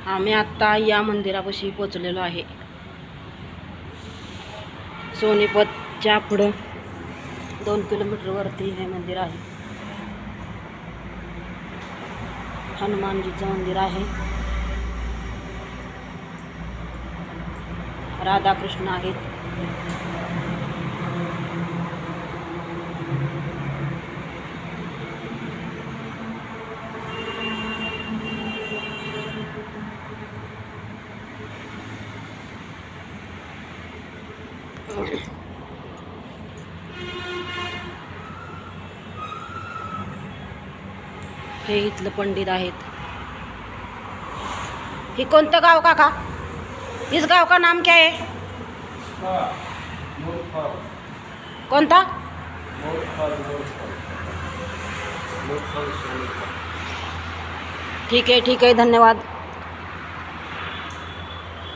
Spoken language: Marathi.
आम्ही आत्ता या मंदिरापाशी पोचलेलो आहे. सोनीपतच्या पुढं 2 किलोमीटरवरती हे मंदिर आहे. हनुमानजीचं मंदिर आहे. राधाकृष्ण आहेत. हे इथलं पंडित आहेत. हे कोणतं गाव काका? इस गाव का नाम क्या है? कोणता? ठीक आहे, धन्यवाद.